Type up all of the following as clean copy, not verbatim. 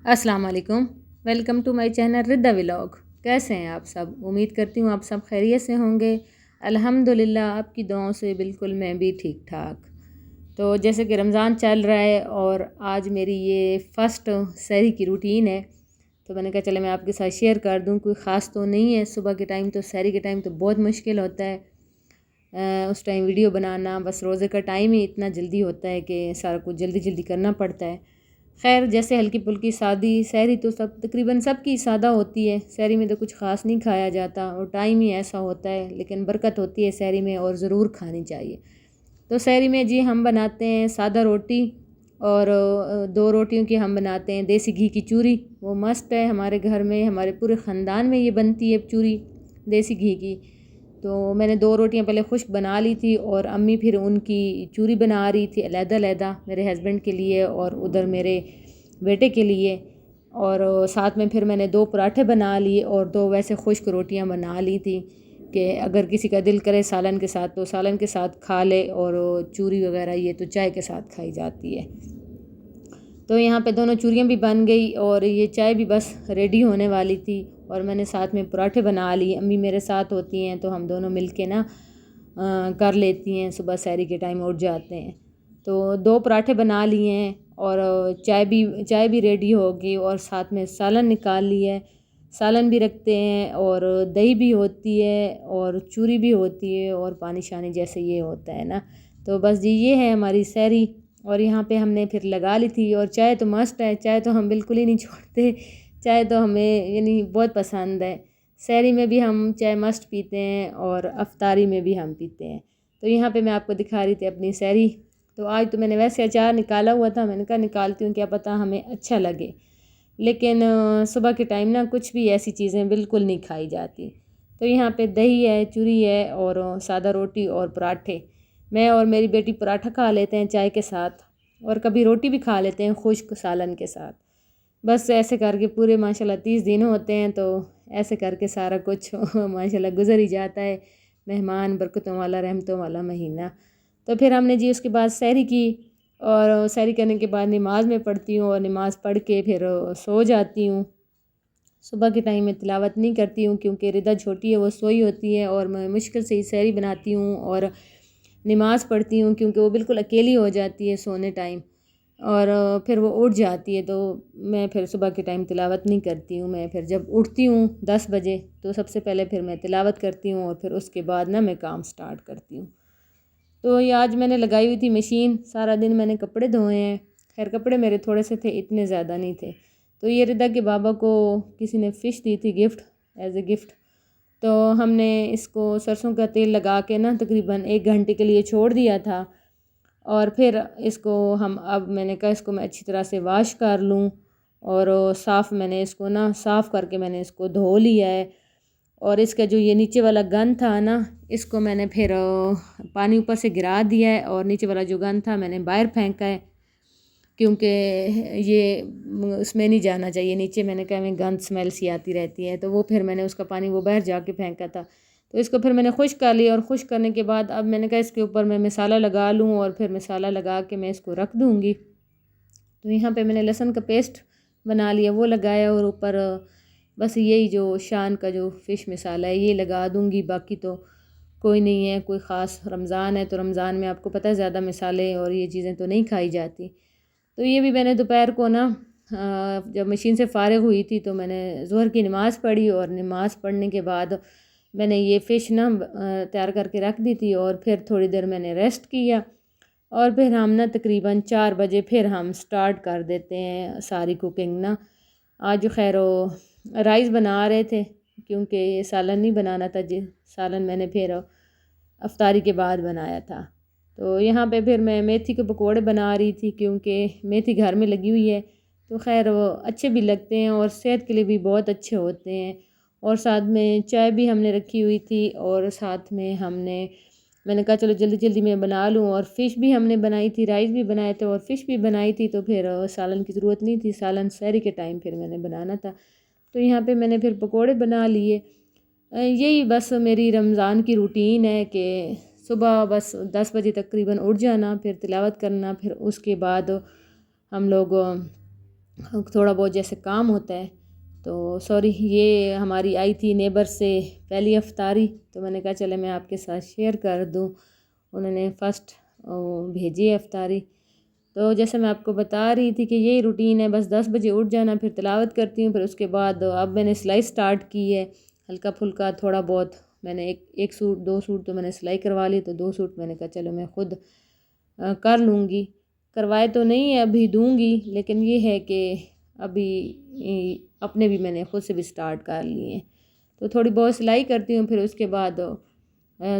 अस्सलाम वालेकुम। Welcome to my channel Ridda vlog. कैसे हैं आप सब? उम्मीद करती हूँ आप सब खैरियत से होंगे। अल्हम्दुलिल्लाह आपकी दुआओं से बिल्कुल मैं भी ठीक ठाक। तो जैसे कि रमज़ान चल रहा है और आज मेरी ये फ़र्स्ट सहरी की रूटीन है, तो मैंने कहा चले मैं आपके साथ शेयर कर दूँ। कोई ख़ास तो नहीं है, सुबह के टाइम तो सहरी के टाइम तो बहुत मुश्किल होता है उस टाइम वीडियो बनाना। बस रोज़े का टाइम ही इतना जल्दी होता है कि सारा कुछ जल्दी जल्दी करना पड़ता है। खैर जैसे हल्की फुल्की सादी सहरी तो सब तकरीबन सबकी सादा होती है। सहरी में तो कुछ ख़ास नहीं खाया जाता और टाइम ही ऐसा होता है, लेकिन बरकत होती है सहरी में और ज़रूर खानी चाहिए। तो सहरी में जी हम बनाते हैं सादा रोटी और दो रोटियों की हम बनाते हैं देसी घी की चूरी। वो मस्त है हमारे घर में, हमारे पूरे ख़ानदान में ये बनती है चूरी देसी घी की। तो मैंने दो रोटियां पहले खुश्क बना ली थी और अम्मी फिर उनकी चूरी बना रही थी अलग-अलग मेरे हस्बैंड के लिए और उधर मेरे बेटे के लिए। और साथ में फिर मैंने दो पराठे बना लिए और दो वैसे खुश्क रोटियां बना ली थी कि अगर किसी का दिल करे सालन के साथ तो सालन के साथ खा ले, और चूरी वगैरह ये तो चाय के साथ खाई जाती है। तो यहाँ पे दोनों चूरियाँ भी बन गई और ये चाय भी बस रेडी होने वाली थी और मैंने साथ में पराठे बना लिए। अम्मी मेरे साथ होती हैं तो हम दोनों मिल के ना कर लेती हैं, सुबह सहरी के टाइम उठ जाते हैं। तो दो पराठे बना लिए हैं और चाय भी रेडी हो गई और साथ में सालन निकाल लिया है। सालन भी रखते हैं और दही भी होती है और चूरी भी होती है और पानी शानी जैसे ये होता है ना। तो बस जी ये है हमारी सहरी। और यहाँ पे हमने फिर लगा ली थी और चाय तो मस्ट है, चाय तो हम बिल्कुल ही नहीं छोड़ते। चाय तो हमें यानी बहुत पसंद है। सहरी में भी हम चाय मस्ट पीते हैं और अफ्तारी में भी हम पीते हैं। तो यहाँ पे मैं आपको दिखा रही थी अपनी सहरी। तो आज तो मैंने वैसे अचार निकाला हुआ था, मैंने कहा निकालती हूँ क्या पता हमें अच्छा लगे। लेकिन सुबह के टाइम ना कुछ भी ऐसी चीज़ें बिल्कुल नहीं खाई जाती। तो यहाँ पे दही है, चूरी है और सादा रोटी और पराठे। मैं और मेरी बेटी पराठा खा लेते हैं चाय के साथ और कभी रोटी भी खा लेते हैं खुश्क सालन के साथ। बस ऐसे करके पूरे माशाल्लाह 30 दिन होते हैं, तो ऐसे करके सारा कुछ माशाल्लाह गुजर ही जाता है। मेहमान बरकतों वाला रहमतों वाला महीना। तो फिर हमने जी उसके बाद सहरी की और सहरी करने के बाद नमाज़ में पढ़ती हूँ और नमाज़ पढ़ के फिर सो जाती हूँ। सुबह के टाइम में तिलावत नहीं करती हूँ क्योंकि रिदा छोटी है, वो सोई होती है और मैं मुश्किल से ही सहरी बनाती हूँ और नमाज़ पढ़ती हूँ क्योंकि वो बिल्कुल अकेली हो जाती है सोने टाइम और फिर वो उठ जाती है। तो मैं फिर सुबह के टाइम तिलावत नहीं करती हूँ। मैं फिर जब उठती हूँ 10 बजे तो सबसे पहले फिर मैं तिलावत करती हूँ और फिर उसके बाद ना मैं काम स्टार्ट करती हूँ। तो ये आज मैंने लगाई हुई थी मशीन, सारा दिन मैंने कपड़े धोए हैं। खैर कपड़े मेरे थोड़े से थे, इतने ज़्यादा नहीं थे। तो ये रिदा के बाबा को किसी ने फ़िश दी थी गिफ्ट, एज ए गिफ्ट। तो हमने इसको सरसों का तेल लगा के ना तकरीबन 1 घंटे के लिए छोड़ दिया था और फिर इसको हम अब मैंने कहा इसको मैं अच्छी तरह से वॉश कर लूँ और मैंने इसको ना साफ़ करके मैंने इसको धो लिया है। और इसका जो ये नीचे वाला गन था ना, इसको मैंने फिर पानी ऊपर से गिरा दिया है और नीचे वाला जो गन था मैंने बाहर फेंका है क्योंकि ये उसमें नहीं जाना चाहिए नीचे। मैंने कहा मैं गंद स्मेल सी आती रहती है, तो वो फिर मैंने उसका पानी वो बाहर जाके फेंका था। तो इसको फिर मैंने खुश्क कर लिया और खुश्क करने के बाद अब मैंने कहा इसके ऊपर मैं मसाला लगा लूँ और फिर मसाला लगा के मैं इसको रख दूँगी। तो यहाँ पे मैंने लहसुन का पेस्ट बना लिया, वो लगाया और ऊपर बस यही जो शान का जो फ़िश मसाला है ये लगा दूँगी। बाकी तो कोई नहीं है, कोई ख़ास। रमज़ान है तो रमज़ान में आपको पता है ज़्यादा मसाले और ये चीज़ें तो नहीं खाई जाती। तो ये भी मैंने दोपहर को ना जब मशीन से फ़ारिग हुई थी तो मैंने ज़ोहर की नमाज़ पढ़ी और नमाज़ पढ़ने के बाद मैंने ये फ़िश ना तैयार करके रख दी थी और फिर थोड़ी देर मैंने रेस्ट किया और फिर हम ना तकरीबन 4 बजे फिर हम स्टार्ट कर देते हैं सारी कुकिंग ना। आज खैर राइस बना रहे थे क्योंकि ये सालन नहीं बनाना था जी, सालन मैंने फिर अफ्तारी के बाद बनाया था। तो यहाँ पे फिर मैं मेथी के पकोड़े बना रही थी क्योंकि मेथी घर में लगी हुई है, तो खैर वो अच्छे भी लगते हैं और सेहत के लिए भी बहुत अच्छे होते हैं। और साथ में चाय भी हमने रखी हुई थी और साथ में मैंने कहा चलो जल्दी जल्दी मैं बना लूँ। और फ़िश भी हमने बनाई थी, राइस भी बनाए थे और फ़िश भी बनाई थी, तो फिर सालन की ज़रूरत नहीं थी, सालन सहरी के टाइम फिर मैंने बनाना था। तो यहाँ पे मैंने फिर पकोड़े बना लिए। यही बस मेरी रमज़ान की रूटीन है कि सुबह बस 10 बजे तकरीबन उठ जाना, फिर तिलावत करना, फिर उसके बाद हम लोग تھوڑا بہت جیسے کام ہوتا ہے. تو سوری، یہ ہماری آئی تھی نیبر سے پہلی افطاری، تو میں نے کہا چلے میں آپ کے ساتھ شیئر کر دوں. انہوں نے فرسٹ بھیجی ہے افطاری. تو جیسے میں آپ کو بتا رہی تھی کہ یہی روٹین ہے، بس 10 بجے اٹھ جانا، پھر تلاوت کرتی ہوں. پھر اس کے بعد اب میں نے سلائی سٹارٹ کی ہے، ہلکا پھلکا تھوڑا بہت. میں نے ایک سوٹ 2 سوٹ تو میں نے سلائی کروا لی، تو 2 سوٹ میں نے کہا چلو میں خود کر لوں گی. کروائے تو نہیں ہے، ابھی دوں گی، لیکن یہ ہے کہ ابھی اپنے بھی میں نے خود سے بھی سٹارٹ کر لیے ہیں. تو تھوڑی بہت سلائی کرتی ہوں، پھر اس کے بعد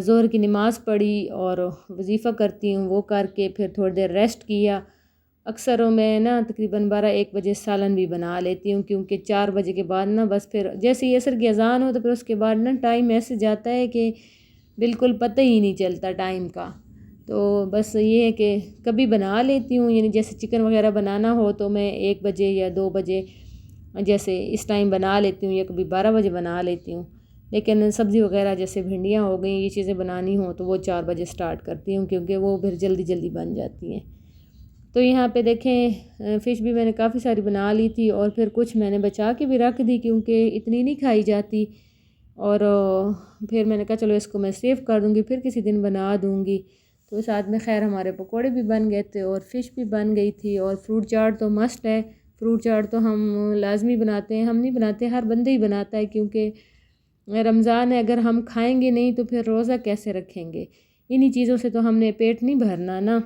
ظہر کی نماز پڑھی اور وظیفہ کرتی ہوں، وہ کر کے پھر تھوڑی دیر ریسٹ کیا. اکثر میں نا تقریباً 12-1 بجے سالن بھی بنا لیتی ہوں، کیونکہ 4 بجے کے بعد نا بس پھر جیسے ہی عصر کی اذان ہو تو پھر اس کے بعد نا ٹائم ایسے جاتا ہے کہ بالکل پتہ ہی نہیں چلتا ٹائم کا. تو بس یہ ہے کہ کبھی بنا لیتی ہوں، یعنی جیسے چکن وغیرہ بنانا ہو تو میں 1 بجے یا 2 بجے جیسے اس ٹائم بنا لیتی ہوں، یا کبھی 12 بجے بنا لیتی ہوں. لیکن سبزی وغیرہ جیسے بھنڈیاں ہو گئیں، یہ چیزیں بنانی ہوں تو وہ 4 بجے سٹارٹ کرتی ہوں، کیونکہ وہ پھر جلدی جلدی بن جاتی ہیں. تو یہاں پہ دیکھیں فش بھی میں نے کافی ساری بنا لی تھی، اور پھر کچھ میں نے بچا کے بھی رکھ دی کیونکہ اتنی نہیں کھائی جاتی. اور پھر میں نے کہا چلو اس کو میں سیو کر دوں گی، پھر کسی دن بنا دوں گی. تو ساتھ میں خیر ہمارے پکوڑے بھی بن گئے تھے اور فش بھی بن گئی تھی. اور فروٹ چاٹ تو مسٹ ہے، فروٹ چاٹ تو ہم لازمی بناتے ہیں. ہم نہیں بناتے، ہر بندے ہی بناتا ہے، کیونکہ رمضان ہے، اگر ہم کھائیں گے نہیں تو پھر روزہ کیسے رکھیں گے؟ انہی چیزوں سے تو ہم نے پیٹ نہیں بھرنا نا.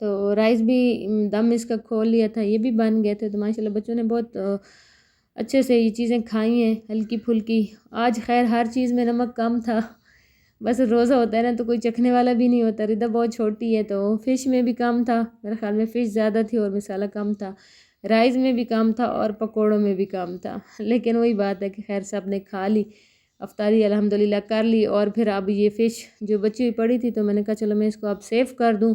تو رائس بھی دم اس کا کھول لیا تھا، یہ بھی بن گئے تھے. تو ماشاءاللہ بچوں نے بہت اچھے سے یہ چیزیں کھائی ہیں، ہلکی پھلکی. آج خیر ہر چیز میں نمک کم تھا، بس روزہ ہوتا ہے نا تو کوئی چکھنے والا بھی نہیں ہوتا. ردا بہت چھوٹی ہے، تو فش میں بھی کم تھا، میرے خیال میں فش زیادہ تھی اور مسالہ کم تھا. رائس میں بھی کم تھا اور پکوڑوں میں بھی کم تھا. لیکن وہی بات ہے کہ خیر سب نے کھا لی، افطاری الحمدللہ کر لی. اور پھر اب یہ فش جو بچی ہوئی پڑی تھی تو میں نے کہا چلو میں اس کو اب سیو کر دوں،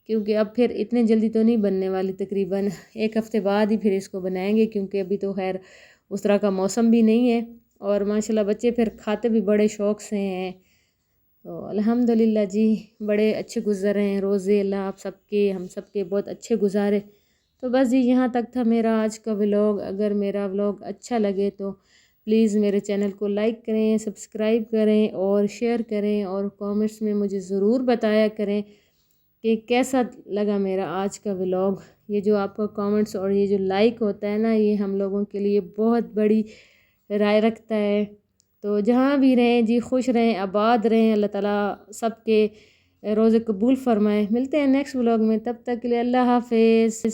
کیونکہ اب پھر اتنے جلدی تو نہیں بننے والی. تقریباً 1 ہفتے بعد ہی پھر اس کو بنائیں گے، کیونکہ ابھی تو خیر اس طرح کا موسم بھی نہیں ہے. اور ماشاءاللہ بچے پھر کھاتے بھی بڑے شوق سے ہیں. تو الحمدللہ جی بڑے اچھے گزر رہے ہیں روزے. اللہ آپ سب کے، ہم سب کے بہت اچھے گزارے. تو بس جی یہاں تک تھا میرا آج کا ولاگ. اگر میرا ولاگ اچھا لگے تو پلیز میرے چینل کو لائک کریں، سبسکرائب کریں اور شیئر کریں، اور کامنٹس میں مجھے ضرور بتایا کریں کہ کیسا لگا میرا آج کا ولاگ. یہ جو آپ کا کامنٹس اور یہ جو لائک ہوتا ہے نا، یہ ہم لوگوں کے لیے بہت بڑی رائے رکھتا ہے. تو جہاں بھی رہیں جی خوش رہیں، آباد رہیں. اللہ تعالیٰ سب کے روزے قبول فرمائے. ملتے ہیں نیکسٹ ولاگ میں، تب تک کے لیے اللہ حافظ.